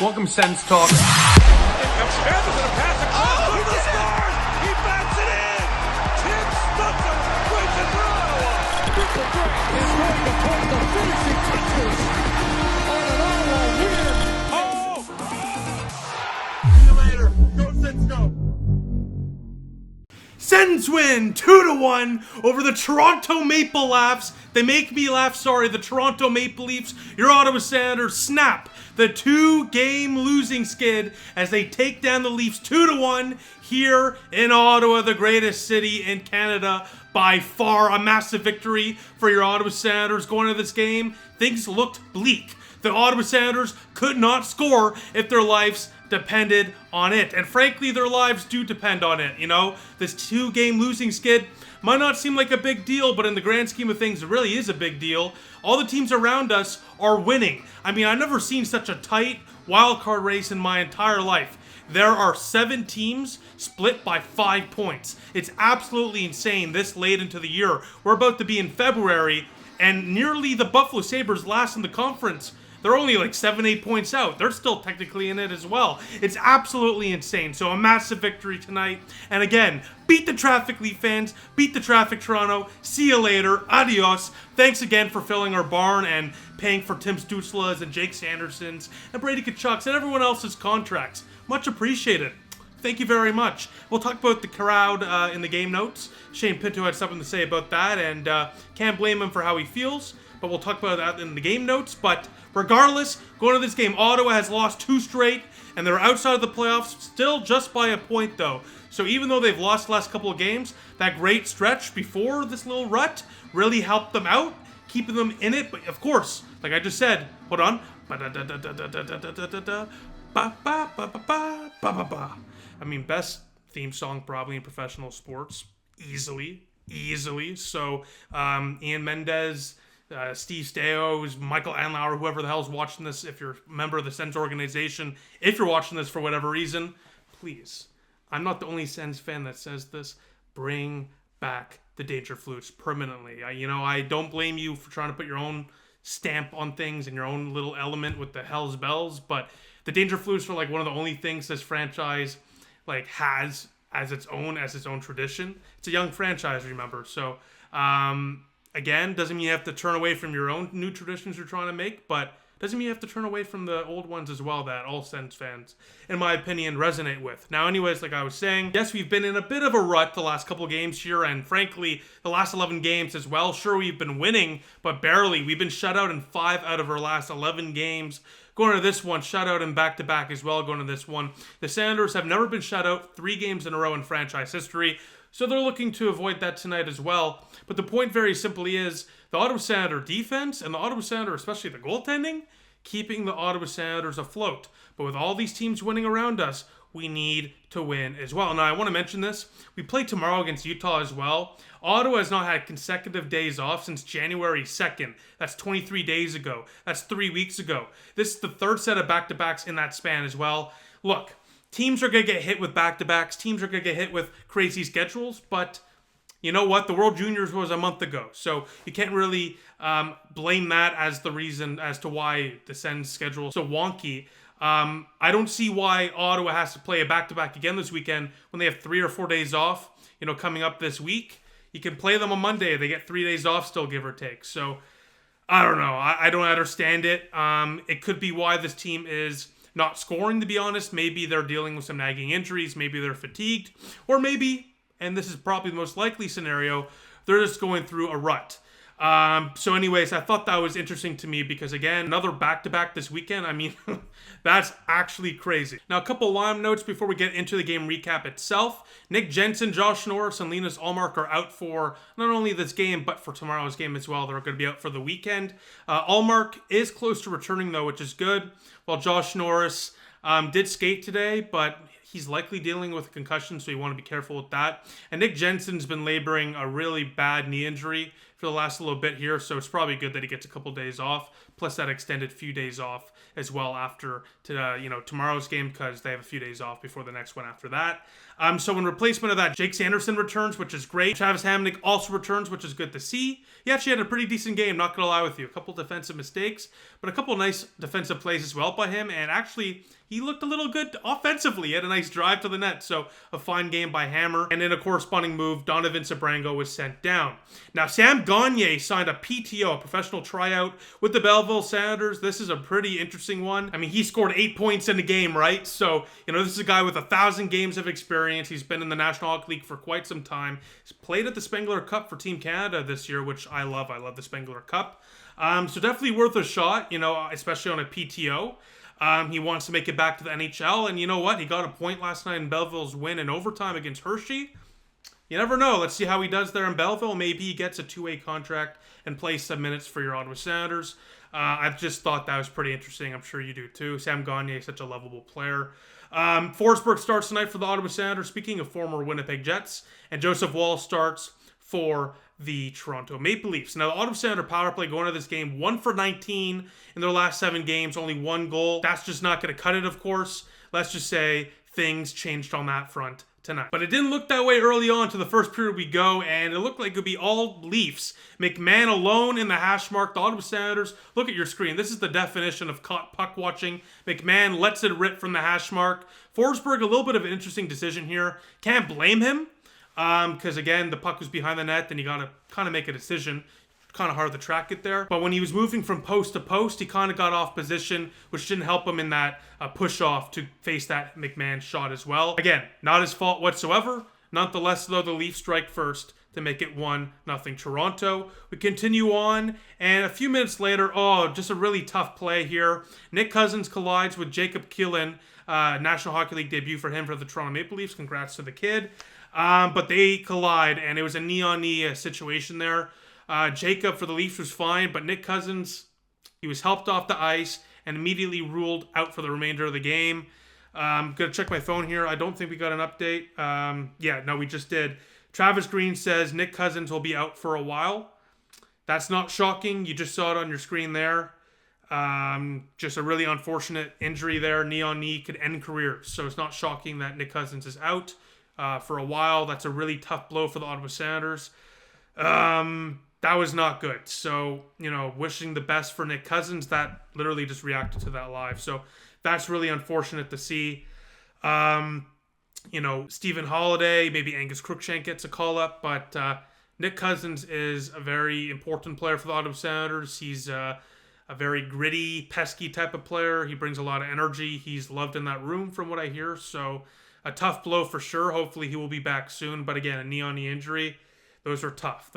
Welcome, Sens Talk. Here comes Smith, is going to pass across. Oh, he scores! He bats it in! Tim Stützle wins it for Ottawa. Stützle is going to put the finishing touches on an Ottawa win. Oh! See you later. Go Sens, go! Sens win 2-1 over the Toronto Maple Leafs. They make me laugh, sorry. The Toronto Maple Leafs, your Ottawa Senators, snap the 2-game losing skid as they take down the Leafs 2-1 here in Ottawa, the greatest city in Canada. By far a massive victory for your Ottawa Senators going into this game. Things looked bleak. The Ottawa Senators could not score if their lives depended on it. And frankly, their lives do depend on it, you know? This 2-game losing skid might not seem like a big deal, but in the grand scheme of things, it really is a big deal. All the teams around us are winning. I mean, I've never seen such a tight wildcard race in my entire life. There are 7 teams split by 5 points. It's absolutely insane this late into the year. We're about to be in February, and nearly the Buffalo Sabres last in the conference. They're only like 7-8 points out. They're still technically in it as well. It's absolutely insane. So a massive victory tonight. And again, beat the traffic, Leaf fans. Beat the traffic, Toronto. See you later. Adios. Thanks again for filling our barn and paying for Tim Stützle's and Jake Sanderson's and Brady Tkachuk's and everyone else's contracts. Much appreciated. Thank you very much. We'll talk about the crowd in the game notes. Shane Pinto had something to say about that, and can't blame him for how he feels. But we'll talk about that in the game notes. But regardless, going to this game, Ottawa has lost 2 straight, and they're outside of the playoffs, still just by a point, though. So even though they've lost the last couple of games, that great stretch before this little rut really helped them out, keeping them in it. But of course, like I just said, hold on. I mean, best theme song probably in professional sports, easily. So Ian Mendez, Steve Stais, Michael Anlauer, whoever the hell's watching this, if you're a member of the Sens organization, if you're watching this for whatever reason, please, I'm not the only Sens fan that says this, bring back the Danger Flutes permanently. I don't blame you for trying to put your own stamp on things and your own little element with the Hell's Bells, but the Danger Flutes are like one of the only things this franchise like has as its own tradition. It's a young franchise, remember, so again, doesn't mean you have to turn away from your own new traditions you're trying to make, but doesn't mean you have to turn away from the old ones as well that all Sens fans, in my opinion, resonate with. Now, anyways, like I was saying, yes, we've been in a bit of a rut the last couple games here, and frankly, the last 11 games as well. Sure, we've been winning, but barely. We've been shut out in 5 out of our last 11 games. Going to this one, shut out in back-to-back as well, going to this one. The Senators have never been shut out 3 games in a row in franchise history, so they're looking to avoid that tonight as well. But the point very simply is the Ottawa Senator defense and the Ottawa Senator, especially the goaltending, keeping the Ottawa Senators afloat. But with all these teams winning around us, we need to win as well. Now, I want to mention this. We play tomorrow against Utah as well. Ottawa has not had consecutive days off since January 2nd. That's 23 days ago. That's 3 weeks ago. This is the 3rd set of back-to-backs in that span as well. Look, teams are going to get hit with back-to-backs. Teams are going to get hit with crazy schedules. But you know what? The World Juniors was a month ago. So you can't really blame that as the reason as to why the Sens schedule is so wonky. I don't see why Ottawa has to play a back-to-back again this weekend when they have 3 or 4 days off, coming up this week. You can play them on Monday. They get 3 days off still, give or take. So I don't know. I don't understand it. It could be why this team is not scoring, to be honest. Maybe they're dealing with some nagging injuries. Maybe they're fatigued. Or maybe, and this is probably the most likely scenario, they're just going through a rut. So anyways, I thought that was interesting to me because, again, another back-to-back this weekend. I mean, that's actually crazy. Now, a couple line notes before we get into the game recap itself. Nick Jensen, Josh Norris, and Linus Ullmark are out for not only this game, but for tomorrow's game as well. They're going to be out for the weekend. Ullmark is close to returning, though, which is good, while Josh Norris did skate today, but he's likely dealing with a concussion, so you want to be careful with that. And Nick Jensen's been laboring a really bad knee injury for for the last little bit here, so it's probably good that he gets a couple days off, plus that extended few days off as well after tomorrow's game, because they have a few days off before the next one after that. So in replacement of that, Jake Sanderson returns, which is great. Travis Hamonic also returns, which is good to see. He actually had a pretty decent game, not going to lie with you. A couple defensive mistakes, but a couple nice defensive plays as well by him, and actually, he looked a little good offensively. He had a nice drive to the net, so a fine game by Hammer. And in a corresponding move, Donovan Sabrango was sent down. Now, Sam Gagner signed a PTO, a professional tryout, with the Belleville Senators. This is a pretty interesting one. I mean, he scored 8 points in the game, right? So, this is a guy with 1,000 games of experience. He's been in the National Hockey League for quite some time. He's played at the Spengler Cup for Team Canada this year, which I love. I love the Spengler Cup. So definitely worth a shot, especially on a PTO. He wants to make it back to the NHL, and you know what? He got a point last night in Belleville's win in overtime against Hershey. You never know. Let's see how he does there in Belleville. Maybe he gets a two-way contract and plays some minutes for your Ottawa Senators. I've just thought that was pretty interesting. I'm sure you do too. Sam Gagner is such a lovable player. Forsberg starts tonight for the Ottawa Senators, speaking of former Winnipeg Jets, and Joseph Woll starts for the Toronto Maple Leafs. Now, the Ottawa Senator power play going into this game, 1 for 19 in their last 7 games, only 1 goal. That's just not going to cut it, of course. Let's just say things changed on that front tonight. But it didn't look that way early on. To the first period we go, and it looked like it would be all Leafs. McMahon alone in the hash mark. The Ottawa Senators, look at your screen. This is the definition of caught puck watching. McMahon lets it rip from the hash mark. Forsberg, a little bit of an interesting decision here. Can't blame him. Because again, the puck was behind the net, and you got to kind of make a decision. Kind of hard to track it there. But when he was moving from post to post, he kind of got off position, which didn't help him in that push off to face that McMahon shot as well. Again, not his fault whatsoever. Nonetheless, though, the Leafs strike first to make it 1-0 Toronto. We continue on, and a few minutes later, just a really tough play here. Nick Cousins collides with Jacob Keelan, National Hockey League debut for him for the Toronto Maple Leafs. Congrats to the kid. But they collide, and it was a knee-on-knee situation there. Jacob for the Leafs was fine, but Nick Cousins, he was helped off the ice and immediately ruled out for the remainder of the game. I'm going to check my phone here. I don't think we got an update. No, we just did. Travis Green says Nick Cousins will be out for a while. That's not shocking. You just saw it on your screen there. Just a really unfortunate injury there. Knee-on-knee could end careers, so it's not shocking that Nick Cousins is out for a while. That's a really tough blow for the Ottawa Senators. That was not good. So, wishing the best for Nick Cousins. That literally just reacted to that live. So that's really unfortunate to see. Stephen Holiday, maybe Angus Crookshank gets a call up, but Nick Cousins is a very important player for the Ottawa Senators. He's a very gritty, pesky type of player. He brings a lot of energy. He's loved in that room from what I hear. So a tough blow for sure. Hopefully he will be back soon. But again, a knee-on-knee injury. Those are tough.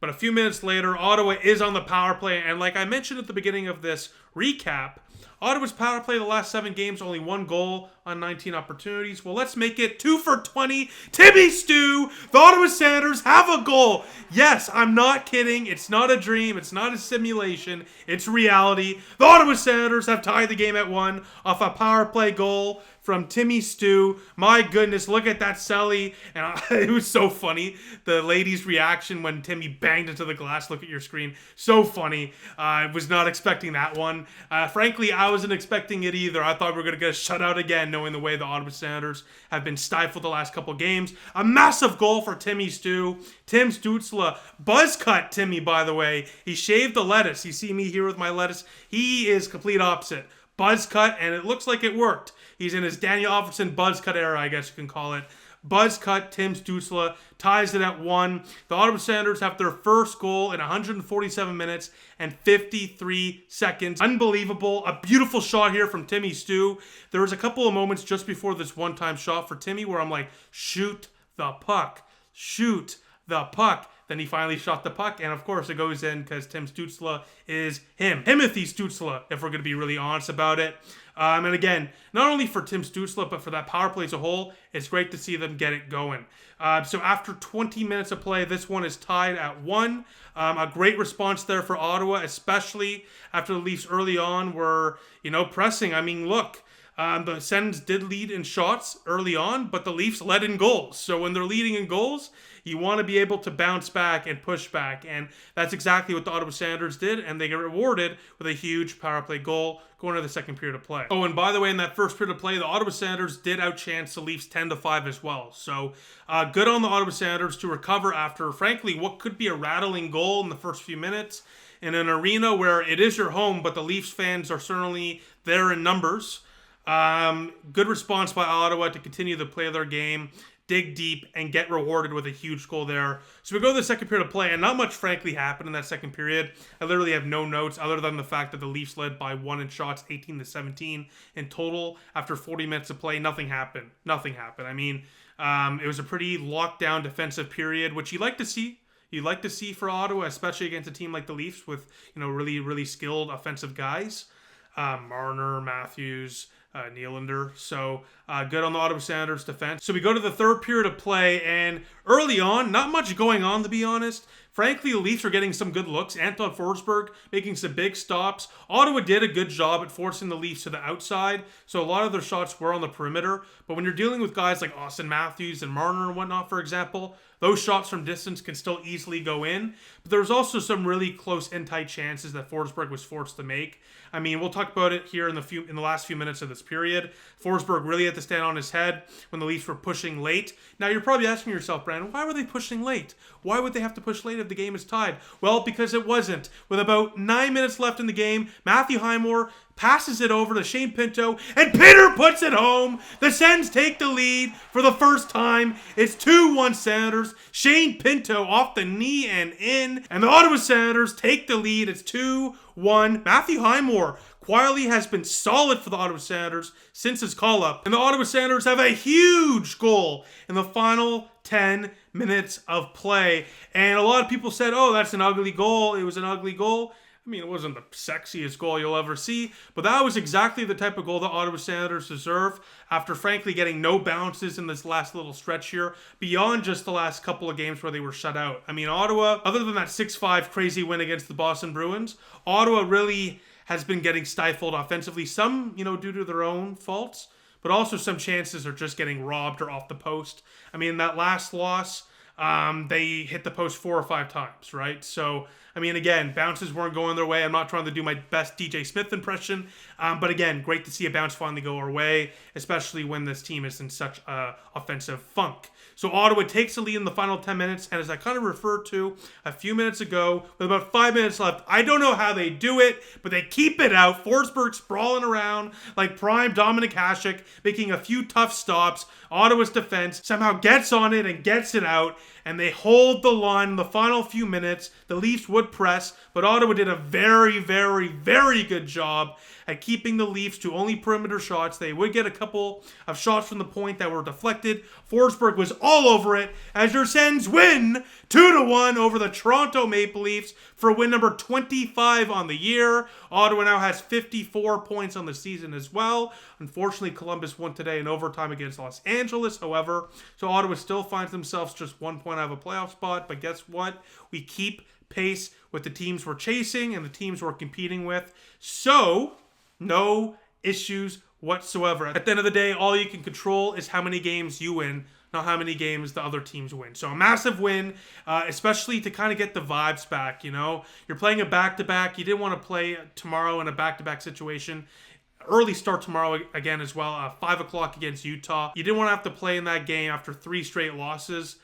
But a few minutes later, Ottawa is on the power play. And like I mentioned at the beginning of this recap, Ottawa's power play the last 7 games, only 1 goal on 19 opportunities. Well, let's make it 2 for 20. Timmy Stu, the Ottawa Senators have a goal. Yes, I'm not kidding. It's not a dream. It's not a simulation. It's reality. The Ottawa Senators have tied the game at 1 off a power play goal from Timmy Stu. My goodness, look at that celly. And it was so funny. The lady's reaction when Timmy banged into the glass. Look at your screen. So funny. I was not expecting that one. Frankly, I wasn't expecting it either. I thought we were going to get a shutout again, knowing the way the Ottawa Senators have been stifled the last couple games. A massive goal for Timmy Stu. Tim Stützle. Buzz cut Timmy, by the way. He shaved the lettuce. You see me here with my lettuce. He is complete opposite. Buzz cut, and it looks like it worked. He's in his Daniel Alfredson buzz cut era, I guess you can call it. Buzz cut, Tim Stützle ties it at 1. The Ottawa Senators have their first goal in 147 minutes and 53 seconds. Unbelievable. A beautiful shot here from Timmy Stu. There was a couple of moments just before this one-time shot for Timmy where I'm like, shoot the puck. Shoot the puck. Then he finally shot the puck, and of course it goes in because Tim Stützle is him. Timothy Stützle, if we're going to be really honest about it. And again, not only for Tim Stützle, but for that power play as a whole, it's great to see them get it going. So after 20 minutes of play, this one is tied at 1. A great response there for Ottawa, especially after the Leafs early on were, pressing. I mean, look, The Sens did lead in shots early on, but the Leafs led in goals. So when they're leading in goals, you want to be able to bounce back and push back. And that's exactly what the Ottawa Senators did, and they get rewarded with a huge power play goal going to the second period of play. Oh, and by the way, in that first period of play, the Ottawa Senators did outchance the Leafs 10-5 as well. So good on the Ottawa Senators to recover after, frankly, what could be a rattling goal in the first few minutes in an arena where it is your home, but the Leafs fans are certainly there in numbers. Good response by Ottawa to continue to play their game, dig deep, and get rewarded with a huge goal there. So we go to the second period of play, and not much, frankly, happened in that second period. I literally have no notes other than the fact that the Leafs led by 1 in shots, 18-17 in total. After 40 minutes of play, nothing happened. I mean, it was a pretty locked down defensive period, which you like to see. You like to see for Ottawa, especially against a team like the Leafs with, really, really skilled offensive guys. Marner, Matthews, Nylander. So good on the Ottawa Senators defense. So we go to the third period of play, and early on, not much going on, to be honest. Frankly, the Leafs are getting some good looks. Anton Forsberg making some big stops. Ottawa did a good job at forcing the Leafs to the outside, so a lot of their shots were on the perimeter. But when you're dealing with guys like Austin Matthews and Marner and whatnot, for example, those shots from distance can still easily go in. But there's also some really close and tight chances that Forsberg was forced to make. I mean, we'll talk about it here in the last few minutes of this period. Forsberg really had to stand on his head when the Leafs were pushing late. Now, you're probably asking yourself, Brandon, why were they pushing late? Why would they have to push late if the game is tied? Well, because it wasn't. With about 9 minutes left in the game, Matthew Highmore passes it over to Shane Pinto, and Pinto puts it home. The Sens take the lead for the first time. It's 2-1 Senators. Shane Pinto off the knee and in, and the Ottawa Senators take the lead. It's 2-1. Matthew Highmore quietly has been solid for the Ottawa Senators since his call-up, and the Ottawa Senators have a huge goal in the final 10 minutes of play. And a lot of people said, oh, that's an ugly goal. It was an ugly goal. I mean, it wasn't the sexiest goal you'll ever see, but that was exactly the type of goal the Ottawa Senators deserve after, frankly, getting no bounces in this last little stretch here, beyond just the last couple of games where they were shut out. I mean, Ottawa, other than that 6-5 crazy win against the Boston Bruins, Ottawa really has been getting stifled offensively, some, due to their own faults, but also some chances are just getting robbed or off the post. I mean, that last loss, they hit the post 4 or 5 times, right? So, I mean, again, bounces weren't going their way. I'm not trying to do my best DJ Smith impression, but again, great to see a bounce finally go our way, especially when this team is in such a offensive funk. So Ottawa takes the lead in the final 10 minutes, and as I kind of referred to a few minutes ago, with about 5 minutes left, I don't know how they do it, but they keep it out. Forsberg sprawling around like prime Dominik Hasek, making a few tough stops. Ottawa's defense somehow gets on it and gets it out, and they hold the line in the final few minutes. The Leafs would press, but Ottawa did a very, very, very good job at keeping the Leafs to only perimeter shots. They would get a couple of shots from the point that were deflected. Forsberg was all over it as your Sens win 2-1 over the Toronto Maple Leafs for win number 25 on the year. Ottawa now has 54 points on the season as well. Unfortunately, Columbus won today in overtime against Los Angeles, however. So Ottawa still finds themselves just 1 point out of a playoff spot. But guess what? We keep pace with the teams we're chasing and the teams we're competing with. So, no issues whatsoever. At the end of the day, all you can control is how many games you win, not how many games the other teams win. So a massive win, especially to kind of get the vibes back, You're playing a back-to-back. You didn't want to play tomorrow in a back-to-back situation. Early start tomorrow again as well, 5 o'clock against Utah. You didn't want to have to play in that game after 3 straight losses,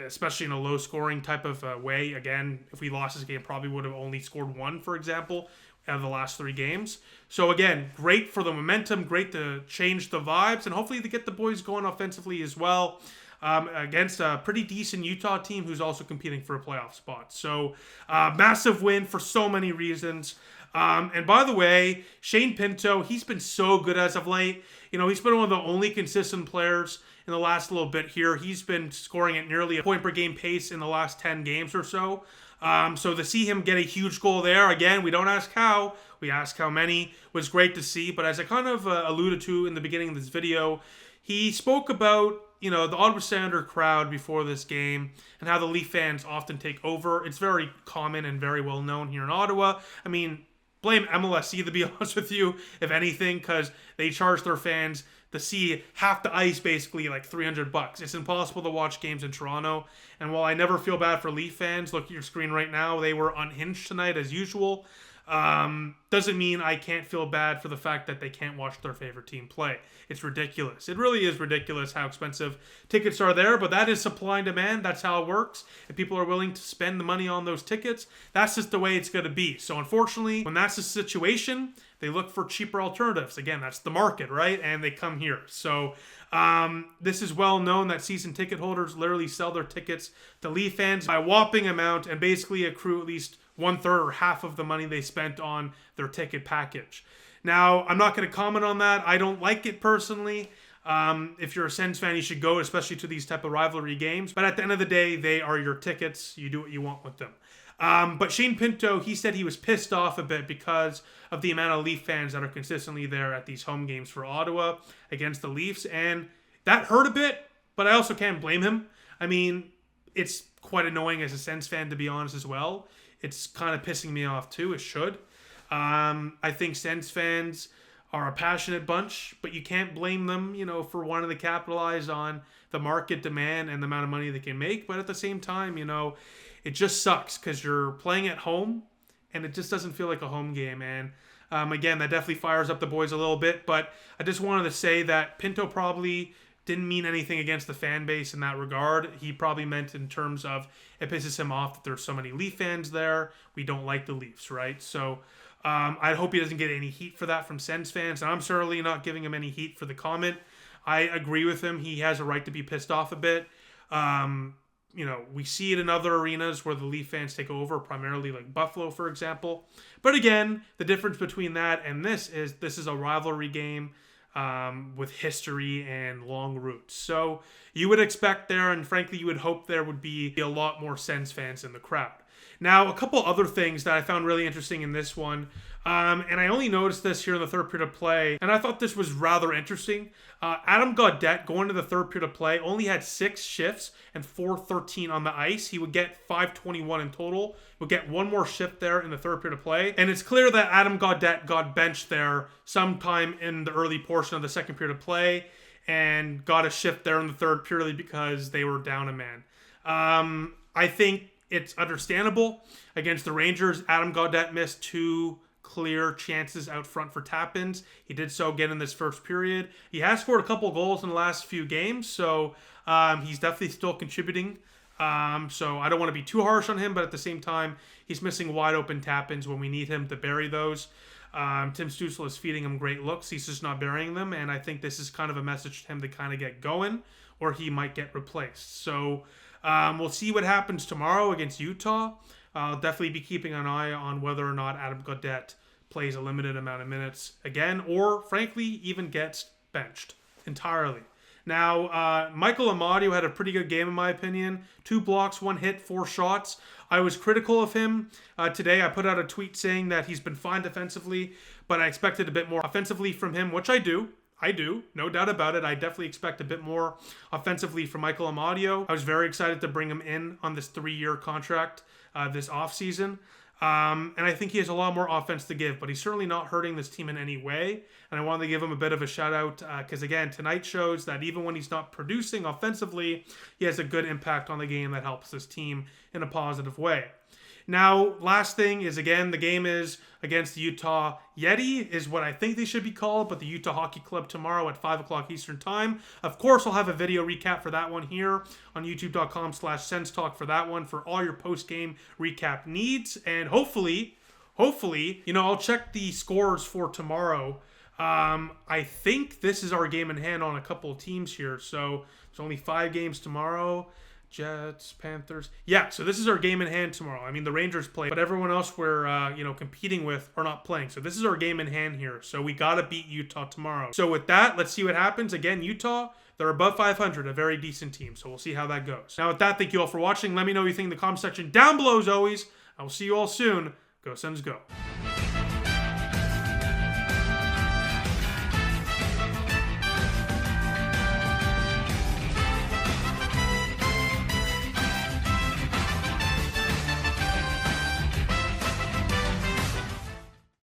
especially in a low-scoring type of way. Again, if we lost this game, probably would have only scored 1, for example, out of the last 3 games. So again, great for the momentum, great to change the vibes, and hopefully to get the boys going offensively as well against a pretty decent Utah team who's also competing for a playoff spot. So massive win for so many reasons. And by the way, Shane Pinto, he's been so good as of late. He's been one of the only consistent players in the last little bit here. He's been scoring at nearly a point per game pace in the last 10 games or so. So to see him get a huge goal there, again, we don't ask how, we ask how many, was great to see. But as I kind of alluded to in the beginning of this video, he spoke about, the Ottawa Senator crowd before this game and how the Leaf fans often take over. It's very common and very well known here in Ottawa. I mean, blame MLSC, to be honest with you, if anything, because they charge their fans to see half the ice, basically like $300. It's impossible to watch games in Toronto. And while I never feel bad for Leaf fans, look at your screen right now, they were unhinged tonight as usual. Doesn't mean I can't feel bad for the fact that they can't watch their favorite team play. It's ridiculous. It really is ridiculous how expensive tickets are there, but that is supply and demand. That's how it works. If people are willing to spend the money on those tickets, that's just the way it's going to be. So unfortunately, when that's the situation, they look for cheaper alternatives. Again, that's the market, right? And they come here. So this is well known that season ticket holders literally sell their tickets to Leaf fans by a whopping amount and basically accrue at least 1/3 or half of the money they spent on their ticket package. Now, I'm not going to comment on that. I don't like it personally. If you're a Sens fan, you should go, especially to these type of rivalry games. But at the end of the day, they are your tickets. You do what you want with them. But Shane Pinto, he said he was pissed off a bit because of the amount of Leaf fans that are consistently there at these home games for Ottawa against the Leafs. And that hurt a bit, but I also can't blame him. I mean, it's quite annoying as a Sens fan, to be honest, as well. It's kind of pissing me off too. It should. I think Sens fans are a passionate bunch, but you can't blame them, for wanting to capitalize on the market demand and the amount of money they can make. But at the same time, it just sucks because you're playing at home and it just doesn't feel like a home game. And again, that definitely fires up the boys a little bit. But I just wanted to say that Pinto probably didn't mean anything against the fan base in that regard. He probably meant in terms of it pisses him off that there's so many Leaf fans there. We don't like the Leafs, right? So I hope he doesn't get any heat for that from Sens fans. And I'm certainly not giving him any heat for the comment. I agree with him. He has a right to be pissed off a bit. We see it in other arenas where the Leaf fans take over, primarily like Buffalo, for example. But again, the difference between that and this is a rivalry game with history and long roots. So you would expect there, and frankly, you would hope there would be a lot more Sens fans in the crowd. Now, a couple other things that I found really interesting in this one, and I only noticed this here in the third period of play, and I thought this was rather interesting. Adam Gaudette, going to the third period of play, only had 6 shifts and 4:13 on the ice. He would get 5:21 in total. Would get one more shift there in the third period of play. And it's clear that Adam Gaudette got benched there sometime in the early portion of the second period of play and got a shift there in the third purely because they were down a man. I think it's understandable. Against the Rangers, Adam Gaudette missed 2 clear chances out front for tap-ins. He did so again in this first period. He has scored a couple goals in the last few games, so he's definitely still contributing. So I don't want to be too harsh on him, but at the same time, he's missing wide open tap-ins when we need him to bury those. Tim Stützle is feeding him great looks. He's just not burying them, and I think this is kind of a message to him to kind of get going, or he might get replaced. So we'll see what happens tomorrow against Utah. I'll definitely be keeping an eye on whether or not Adam Gaudette plays a limited amount of minutes again, or frankly, even gets benched entirely. Now, Michael Amadio had a pretty good game in my opinion. 2 blocks, 1 hit, 4 shots. I was critical of him today. I put out a tweet saying that he's been fine defensively, but I expected a bit more offensively from him, which I do. No doubt about it. I definitely expect a bit more offensively from Michael Amadio. I was very excited to bring him in on this 3-year contract this offseason. And I think he has a lot more offense to give, but he's certainly not hurting this team in any way. And I wanted to give him a bit of a shout out because, again, tonight shows that even when he's not producing offensively, he has a good impact on the game that helps this team in a positive way. Now, last thing is, again, the game is against the Utah Yeti is what I think they should be called, but the Utah Hockey Club tomorrow at 5 o'clock Eastern Time. Of course, I'll have a video recap for that one here on youtube.com/Sens Talk for that one for all your post-game recap needs. And hopefully, I'll check the scores for tomorrow. I think this is our game in hand on a couple of teams here. So there's only 5 games tomorrow. Jets, Panthers. Yeah, so this is our game in hand tomorrow. I mean, the Rangers play, but everyone else we're competing with are not playing. So this is our game in hand here. So we got to beat Utah tomorrow. So with that, let's see what happens. Again, Utah, they're above 500, a very decent team. So we'll see how that goes. Now with that, thank you all for watching. Let me know what you think in the comment section down below as always. I will see you all soon. Go Sens, go.